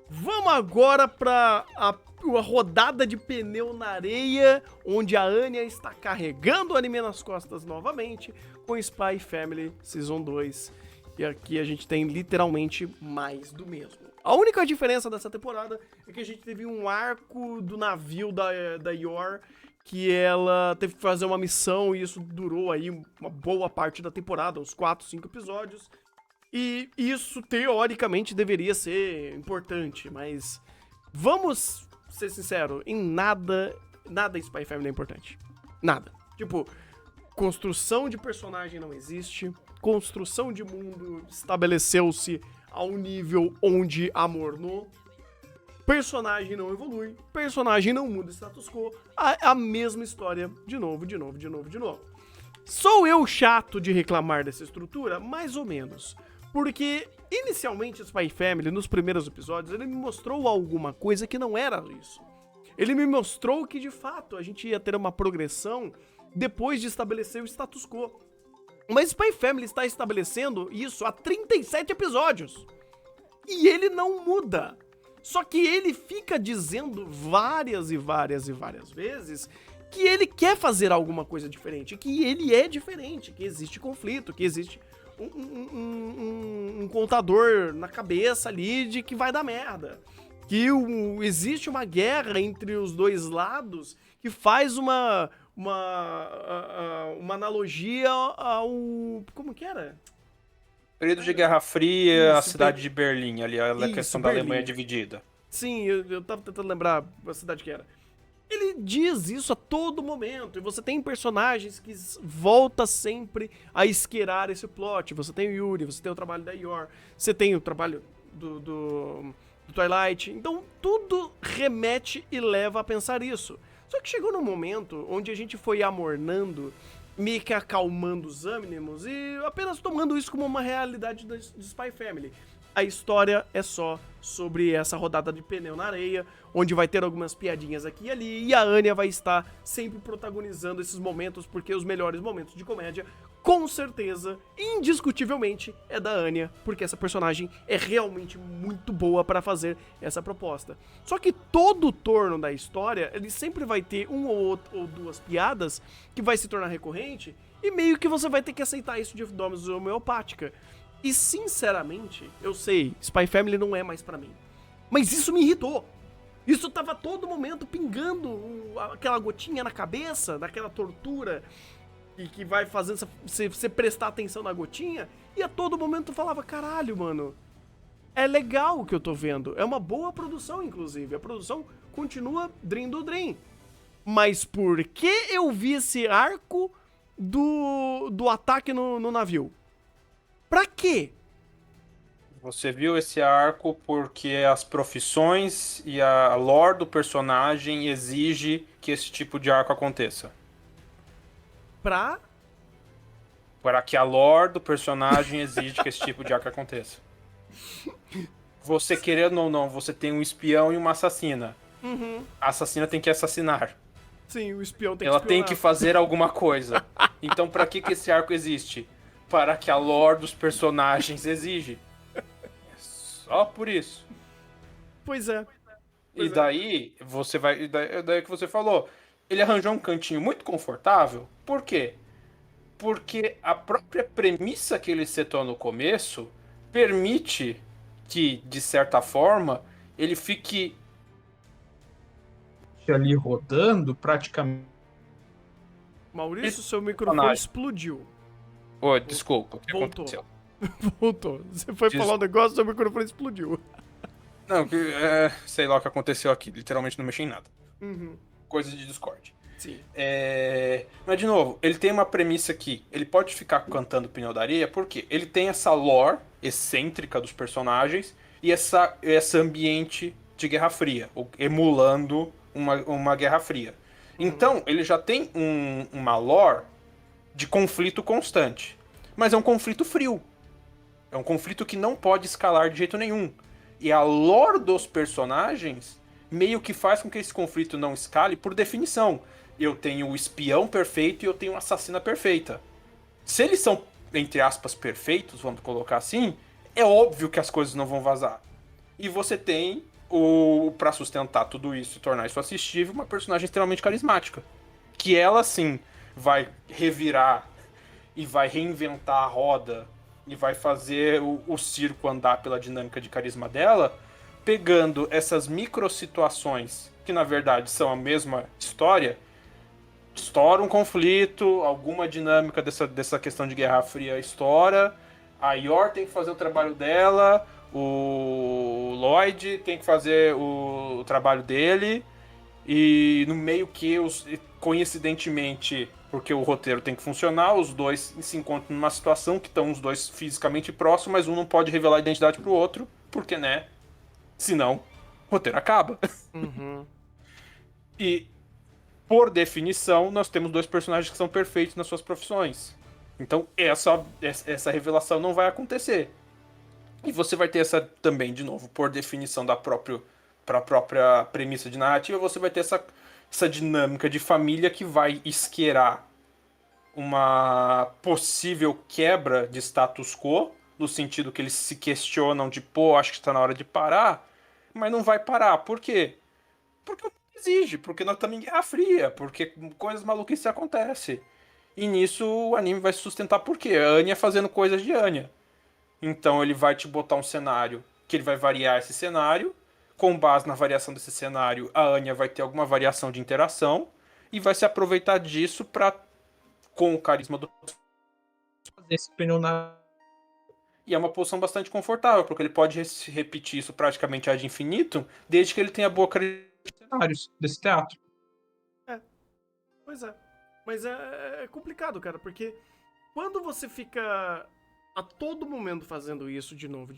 Vamos agora para a rodada de pneu na areia, onde a Anya está carregando o anime nas costas novamente, com Spy Family Season 2. E aqui a gente tem literalmente mais do mesmo. A única diferença dessa temporada é que a gente teve um arco do navio da Yor, que ela teve que fazer uma missão e isso durou aí uma boa parte da temporada, uns 4, 5 episódios. E isso, teoricamente, deveria ser importante, mas vamos ser sinceros, em nada Spy Family é importante. Nada. Tipo, construção de personagem não existe, construção de mundo estabeleceu-se a um nível onde amornou, personagem não evolui, personagem não muda o status quo, a mesma história de novo. Sou eu chato de reclamar dessa estrutura? Mais ou menos. Porque, inicialmente, Spy Family, nos primeiros episódios, ele me mostrou alguma coisa que não era isso. Ele me mostrou que, de fato, a gente ia ter uma progressão depois de estabelecer o status quo. Mas Spy Family está estabelecendo isso há 37 episódios. E ele não muda. Só que ele fica dizendo várias vezes que ele quer fazer alguma coisa diferente, que ele é diferente, que existe conflito, que existe um contador na cabeça ali de que vai dar merda. Que existe uma guerra entre os dois lados que faz uma analogia ao... Como que era? Período de Guerra Fria, Isso, a cidade de Berlim, ali, a isso, questão da Berlim. Alemanha dividida. Sim, eu tava tentando lembrar a cidade que era. Ele diz isso a todo momento, e você tem personagens que volta sempre a esquerar esse plot. Você tem o Yuri, você tem o trabalho da Yor, você tem o trabalho do Twilight. Então tudo remete e leva a pensar isso. Só que chegou num momento onde a gente foi amornando, meio que acalmando os ânimos e apenas tomando isso como uma realidade do Spy Family. A história é só sobre essa rodada de pneu na areia, onde vai ter algumas piadinhas aqui e ali, e a Anya vai estar sempre protagonizando esses momentos, porque os melhores momentos de comédia, com certeza, indiscutivelmente, é da Anya, porque essa personagem é realmente muito boa para fazer essa proposta. Só que todo o torno da história, ele sempre vai ter um ou duas piadas que vai se tornar recorrente, e meio que você vai ter que aceitar isso de dose homeopática. E sinceramente, eu sei, Spy Family não é mais pra mim. Mas isso me irritou. Isso tava a todo momento pingando aquela gotinha na cabeça, daquela tortura e que vai fazendo você prestar atenção na gotinha. E a todo momento eu falava, caralho, mano, é legal o que eu tô vendo. É uma boa produção, inclusive. A produção continua Dream do Dream. Mas por que eu vi esse arco do ataque no navio? Pra quê? Você viu esse arco porque as profissões e a lore do personagem exige que esse tipo de arco aconteça. Pra... Para que a lore do personagem exige que esse tipo de arco aconteça. Você querendo ou não, você tem um espião e uma assassina. A assassina tem que assassinar. Sim, o espião tem Ela que tem espionar. que fazer alguma coisa. Então, para que esse arco existe? Para que a lore dos personagens exige. Só por isso. Pois é. E daí você vai. Daí que você falou. Ele arranjou um cantinho muito confortável. Por quê? Porque a própria premissa que ele setou no começo permite que, de certa forma, ele fique ali rodando praticamente. Maurício, seu microfone Personagem. explodiu. Oi, desculpa, o que Voltou. aconteceu? Voltou. Você foi falar um negócio, seu microfone explodiu. Não, sei lá o que aconteceu aqui. Literalmente não mexi em nada. Coisa de Discord. Sim. Mas, de novo, ele tem uma premissa aqui. Ele pode ficar cantando pneu da areia porque ele tem essa lore excêntrica dos personagens e esse ambiente de Guerra Fria, emulando uma Guerra Fria. Então, ele já tem uma lore de conflito constante. Mas é um conflito frio. É um conflito que não pode escalar de jeito nenhum. E a lore dos personagens meio que faz com que esse conflito não escale por definição. Eu tenho o espião perfeito e eu tenho a assassina perfeita. Se eles são, entre aspas, perfeitos, vamos colocar assim, é óbvio que as coisas não vão vazar. E você tem Pra sustentar tudo isso e tornar isso assistível, uma personagem extremamente carismática. Que ela, sim, vai revirar e vai reinventar a roda e vai fazer o circo andar pela dinâmica de carisma dela, pegando essas micro situações, que na verdade são a mesma história, estoura um conflito, alguma dinâmica dessa questão de Guerra Fria estoura, a Yor tem que fazer o trabalho dela, o Lloyd tem que fazer o trabalho dele, e no meio que, coincidentemente, porque o roteiro tem que funcionar, os dois se encontram numa situação que estão os dois fisicamente próximos, mas um não pode revelar a identidade pro outro, porque, né? Senão, o roteiro acaba. Uhum. E, por definição, nós temos dois personagens que são perfeitos nas suas profissões. Então, essa revelação não vai acontecer. E você vai ter essa também, de novo, por definição pra própria premissa de narrativa, você vai ter essa dinâmica de família que vai esquerar uma possível quebra de status quo, no sentido que eles se questionam de, pô, acho que está na hora de parar, mas não vai parar. Por quê? Porque o mundo exige, porque nós estamos em Guerra Fria, porque coisas maluquices acontecem. E nisso o anime vai se sustentar por quê? A Anya fazendo coisas de Anya. Então ele vai te botar um cenário que ele vai variar esse cenário. Com base na variação desse cenário, a Anya vai ter alguma variação de interação e vai se aproveitar disso para, com o carisma do, fazer esse pneu na. E é uma posição bastante confortável, porque ele pode repetir isso praticamente ad infinitum, desde que ele tenha boa carisma dos cenários desse teatro. Pois é. Mas é complicado, cara, porque quando você fica a todo momento fazendo isso de novo,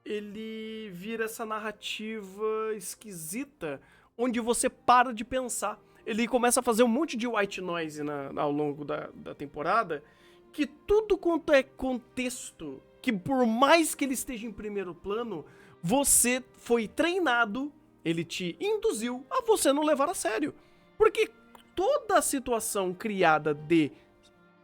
ele vira essa narrativa esquisita, onde você para de pensar. Ele começa a fazer um monte de white noise ao longo da temporada, que tudo quanto é contexto, que por mais que ele esteja em primeiro plano, você foi treinado, ele te induziu a você não levar a sério. Porque toda a situação criada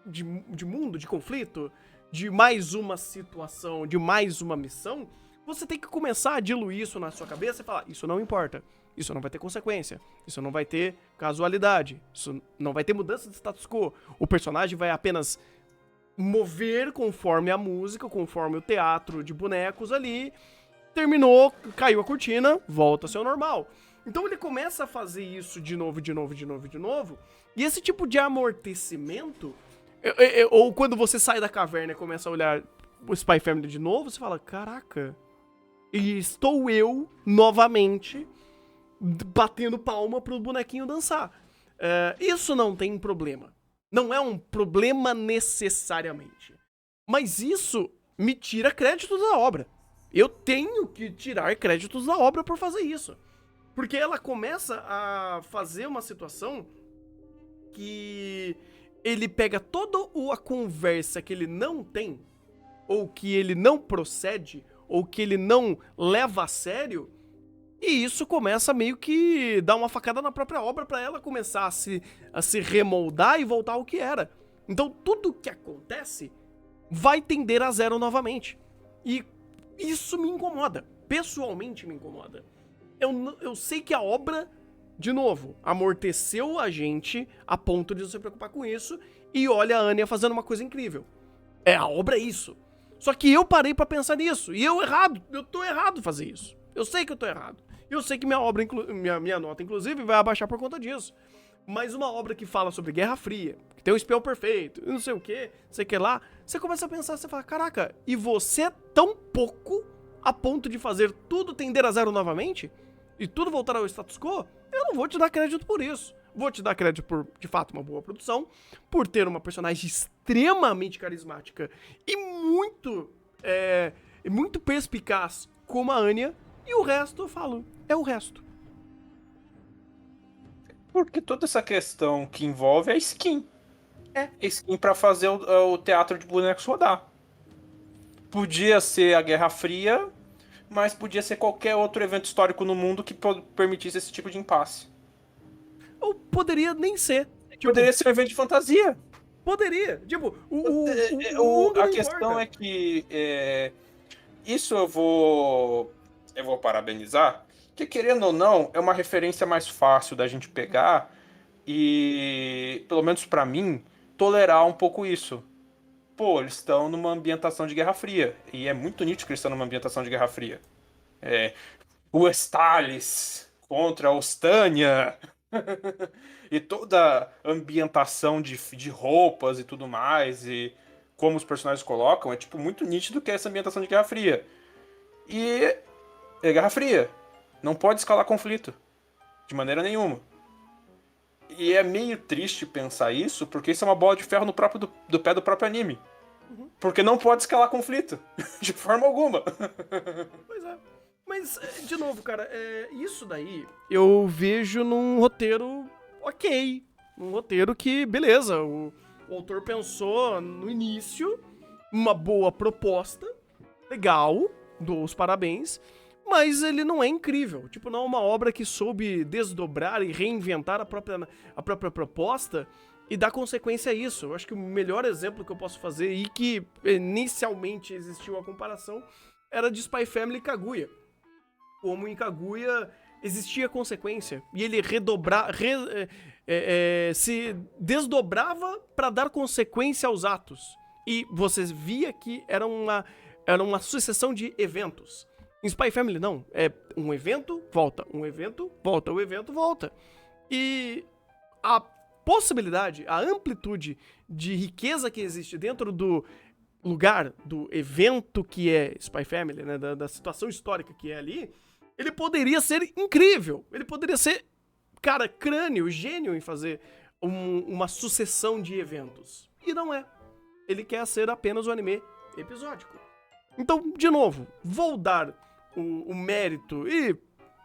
de mundo, de conflito, de mais uma situação, de mais uma missão, você tem que começar a diluir isso na sua cabeça e falar, isso não importa, isso não vai ter consequência, isso não vai ter casualidade, isso não vai ter mudança de status quo, o personagem vai apenas mover conforme a música, conforme o teatro de bonecos ali, terminou, caiu a cortina, volta a ser o normal. Então ele começa a fazer isso de novo, e esse tipo de amortecimento, ou quando você sai da caverna e começa a olhar o Spy Family de novo, você fala, caraca, e estou eu, novamente, batendo palma pro bonequinho dançar. Isso não tem problema. Não é um problema necessariamente. Mas isso me tira créditos da obra. Eu tenho que tirar créditos da obra por fazer isso. Porque ela começa a fazer uma situação que ele pega toda a conversa que ele não tem, ou que ele não procede, ou que ele não leva a sério, e isso começa meio que dar uma facada na própria obra pra ela começar a se remoldar e voltar ao que era. Então tudo que acontece vai tender a zero novamente. E isso me incomoda. Pessoalmente me incomoda. Eu sei que a obra, de novo, amorteceu a gente a ponto de não se preocupar com isso, e olha a Anya fazendo uma coisa incrível. A obra é isso. Só que eu parei pra pensar nisso, e eu tô errado fazer isso. Eu sei que eu tô errado. Eu sei que minha obra, minha nota, inclusive, vai abaixar por conta disso. Mas uma obra que fala sobre Guerra Fria, que tem um espião perfeito, não sei o que, não sei o que lá, você começa a pensar, você fala, caraca, e você é tão pouco a ponto de fazer tudo tender a zero novamente? E tudo voltar ao status quo? Eu não vou te dar crédito por isso. Vou te dar crédito por, de fato, uma boa produção, por ter uma personagem extremamente carismática e muito perspicaz como a Anya, e o resto eu falo, é o resto. Porque toda essa questão que envolve a skin. Skin pra fazer o teatro de bonecos rodar. Podia ser a Guerra Fria, mas podia ser qualquer outro evento histórico no mundo que permitisse esse tipo de impasse. Ou poderia nem ser. Poderia ser um evento de fantasia. Poderia. Tipo, a questão é que isso eu vou parabenizar, que querendo ou não, é uma referência mais fácil da gente pegar e, pelo menos pra mim, tolerar um pouco isso. Pô, eles estão numa ambientação de Guerra Fria, e é muito nítido que eles estão numa ambientação de Guerra Fria. É, o Estalis contra a Ostânia, e toda a ambientação de roupas e tudo mais, e como os personagens colocam, é tipo muito nítido que é essa ambientação de Guerra Fria. E é Guerra Fria. Não pode escalar conflito. De maneira nenhuma. E é meio triste pensar isso, porque isso é uma bola de ferro no próprio do pé do próprio anime. Porque não pode escalar conflito. De forma alguma. Pois é. Mas, de novo, cara, isso daí eu vejo num roteiro ok. Um roteiro que, beleza, o autor pensou no início uma boa proposta, legal, dou os parabéns, mas ele não é incrível. Tipo, não é uma obra que soube desdobrar e reinventar a própria proposta e dar consequência a isso. Eu acho que o melhor exemplo que eu posso fazer e que inicialmente existiu a comparação era de Spy Family e Kaguya. Como em Kaguya existia consequência e ele se desdobrava para dar consequência aos atos. E você via que era uma sucessão de eventos. Em Spy Family, não. É um evento, volta. Um evento, volta. O evento, volta. E a possibilidade, a amplitude de riqueza que existe dentro do lugar, do evento que é Spy Family, né, da situação histórica que é ali, ele poderia ser incrível. Ele poderia ser, cara, crânio, gênio em fazer uma sucessão de eventos. E não é. Ele quer ser apenas um anime episódico. Então, de novo, vou dar o mérito e,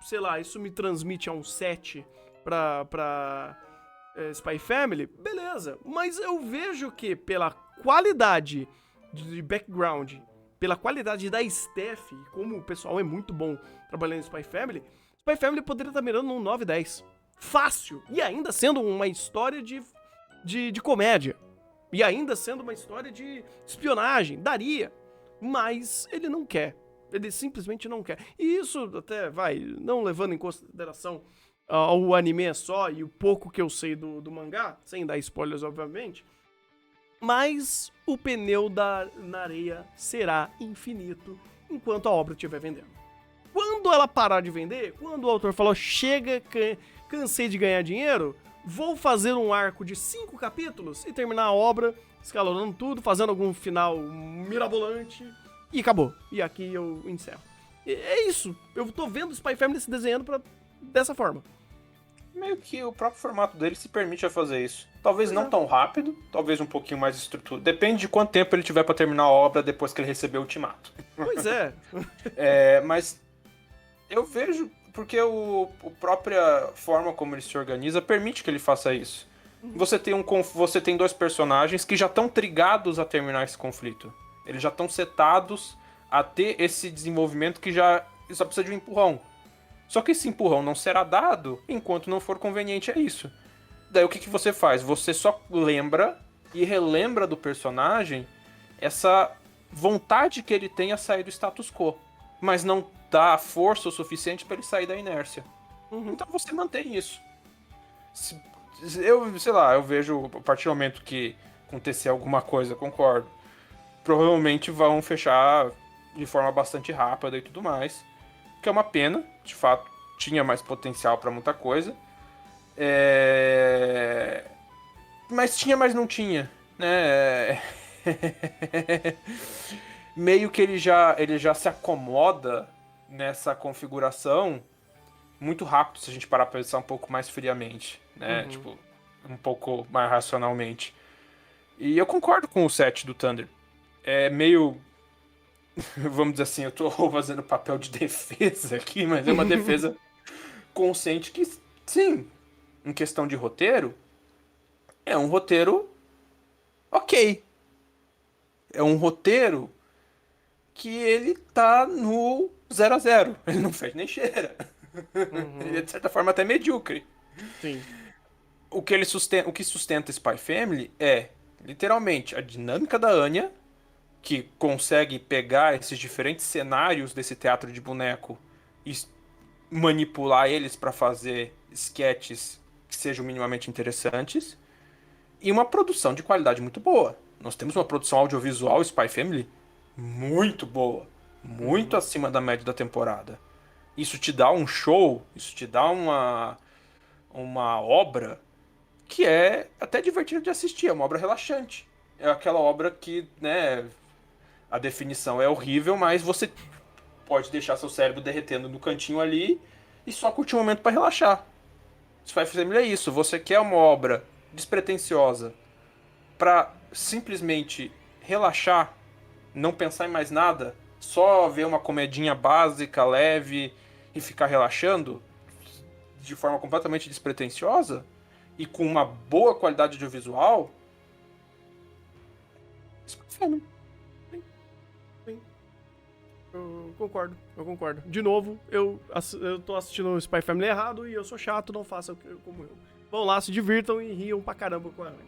sei lá, isso me transmite a um 7 pra Spy Family, beleza. Mas eu vejo que pela qualidade de background, pela qualidade da staff, como o pessoal é muito bom trabalhando em Spy Family poderia estar mirando num 9, 10. Fácil. E ainda sendo uma história de comédia. E ainda sendo uma história de espionagem. Daria. Mas ele não quer. Ele simplesmente não quer. E isso até não levando em consideração o anime só e o pouco que eu sei do mangá, sem dar spoilers, obviamente. Mas o pneu na areia será infinito enquanto a obra estiver vendendo. Quando ela parar de vender, quando o autor falou, chega, cansei de ganhar dinheiro, vou fazer um arco de 5 capítulos e terminar a obra, escalonando tudo, fazendo algum final mirabolante, e acabou. E aqui eu encerro. É isso. Eu tô vendo o Spy Family se desenhando dessa forma. Meio que o próprio formato dele se permite a fazer isso. Talvez não tão rápido, talvez um pouquinho mais estrutura. Depende de quanto tempo ele tiver pra terminar a obra depois que ele receber o ultimato. Pois é. Mas eu vejo, porque a própria forma como ele se organiza permite que ele faça isso. Você tem dois personagens que já estão trigados a terminar esse conflito. Eles já estão setados a ter esse desenvolvimento que só precisa de um empurrão. Só que esse empurrão não será dado enquanto não for conveniente a isso. Daí o que você faz? Você só lembra e relembra do personagem essa vontade que ele tem a sair do status quo, mas não dá força o suficiente para ele sair da inércia. Então você mantém isso. Eu vejo, a partir do momento que acontecer alguma coisa, concordo, provavelmente vão fechar de forma bastante rápida e tudo mais. Que é uma pena, de fato, tinha mais potencial para muita coisa. Mas tinha, mas não tinha, né? Meio que ele já se acomoda nessa configuração muito rápido, se a gente parar pra pensar um pouco mais friamente, né? Tipo, um pouco mais racionalmente. E eu concordo com o set do Thunder. É meio... Vamos dizer assim, eu tô fazendo papel de defesa aqui, mas é uma defesa consciente que, sim, em questão de roteiro, é um roteiro ok. É um roteiro que ele tá no 0 a 0. Ele não fez nem cheira. Ele é, de certa forma, até medíocre. Sim. O que sustenta Spy Family é, literalmente, a dinâmica da Anya que consegue pegar esses diferentes cenários desse teatro de boneco e manipular eles para fazer sketches que sejam minimamente interessantes, e uma produção de qualidade muito boa. Nós temos uma produção audiovisual Spy Family muito boa, muito acima da média da temporada. Isso te dá um show, isso te dá uma obra que é até divertida de assistir, é uma obra relaxante. É aquela obra que, né, a definição é horrível, mas você pode deixar seu cérebro derretendo no cantinho ali e só curtir um momento para relaxar. Spy Family é isso, você quer uma obra despretensiosa para simplesmente relaxar, não pensar em mais nada, só ver uma comedinha básica, leve e ficar relaxando de forma completamente despretensiosa e com uma boa qualidade audiovisual, Spy Family. Sim. Eu concordo. De novo, eu tô assistindo o Spy Family errado e eu sou chato, não façam como eu. Vão lá, se divirtam e riam pra caramba com a Anya.